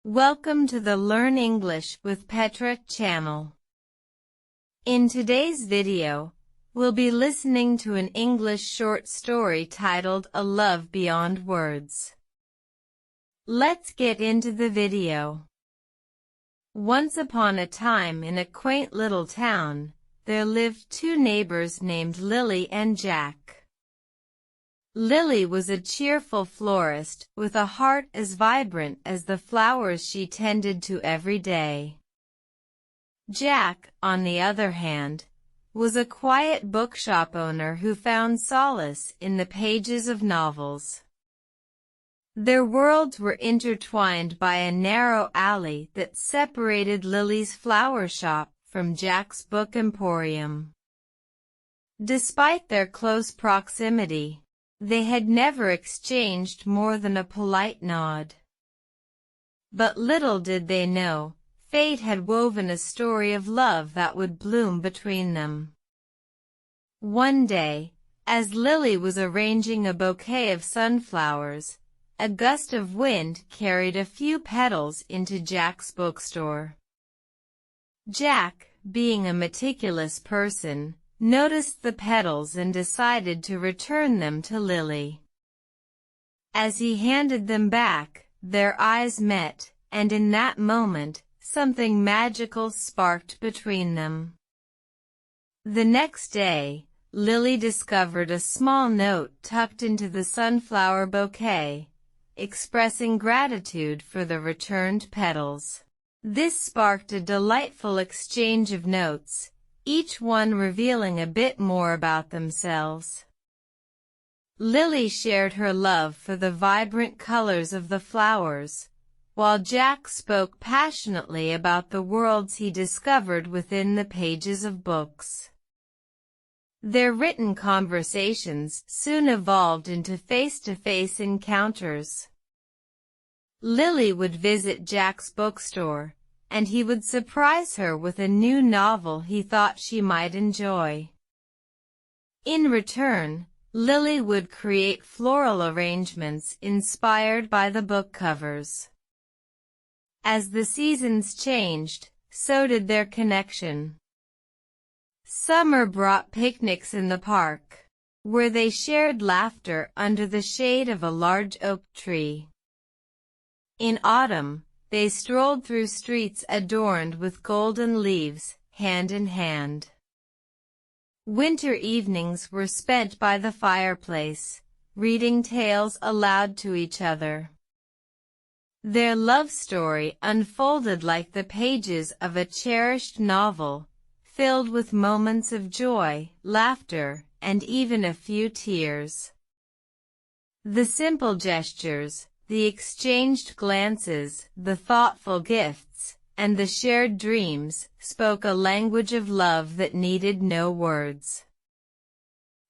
Welcome to the Learn English with Petra channel. In today's video, we'll be listening to an English short story titled A Love Beyond Words. Let's get into the video. Once upon a time in a quaint little town, there lived two neighbors named Lily and Jack. Lily was a cheerful florist with a heart as vibrant as the flowers she tended to every day. Jack, on the other hand, was a quiet bookshop owner who found solace in the pages of novels. Their worlds were intertwined by a narrow alley that separated Lily's flower shop from Jack's book emporium. Despite their close proximity, they had never exchanged more than a polite nod. But little did they know, fate had woven a story of love that would bloom between them. One day, as Lily was arranging a bouquet of sunflowers, a gust of wind carried a few petals into Jack's bookstore. Jack, being a meticulous person, noticed the petals and decided to return them to Lily. As he handed them back, their eyes met, and in that moment, something magical sparked between them. The next day, Lily discovered a small note tucked into the sunflower bouquet, expressing gratitude for the returned petals. This sparked a delightful exchange of notes, each one revealing a bit more about themselves. Lily shared her love for the vibrant colors of the flowers, while Jack spoke passionately about the worlds he discovered within the pages of books. Their written conversations soon evolved into face-to-face encounters. Lily would visit Jack's bookstore, and he would surprise her with a new novel he thought she might enjoy. In return, Lily would create floral arrangements inspired by the book covers. As the seasons changed, so did their connection. Summer brought picnics in the park, where they shared laughter under the shade of a large oak tree. In autumn, they strolled through streets adorned with golden leaves, hand in hand. Winter evenings were spent by the fireplace, reading tales aloud to each other. Their love story unfolded like the pages of a cherished novel, filled with moments of joy, laughter, and even a few tears. The simple gestures, the exchanged glances, the thoughtful gifts, and the shared dreams spoke a language of love that needed no words.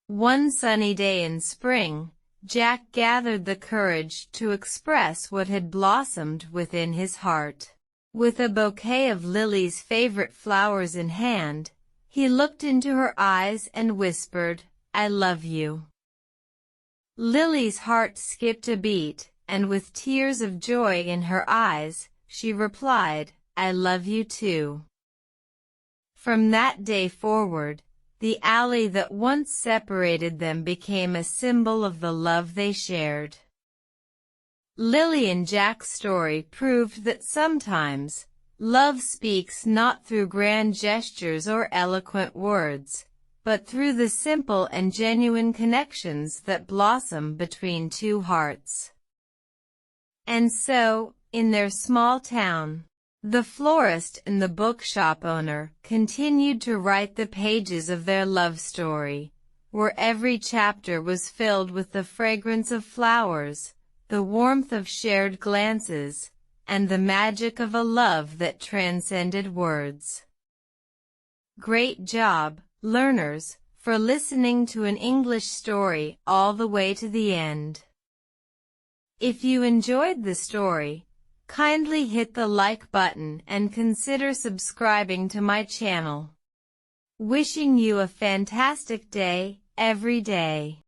One sunny day in spring, Jack gathered the courage to express what had blossomed within his heart. With a bouquet of Lily's favorite flowers in hand, he looked into her eyes and whispered, "I love you." Lily's heart skipped a beat, and with tears of joy in her eyes, she replied, "I love you too." From that day forward, the alley that once separated them became a symbol of the love they shared. Lily and Jack's story proved that sometimes, love speaks not through grand gestures or eloquent words, but through the simple and genuine connections that blossom between two hearts. And so, in their small town, the florist and the bookshop owner continued to write the pages of their love story, where every chapter was filled with the fragrance of flowers, the warmth of shared glances, and the magic of a love that transcended words. Great job, learners, for listening to an English story all the way to the end. If you enjoyed the story, kindly hit the like button and consider subscribing to my channel. Wishing you a fantastic day, every day.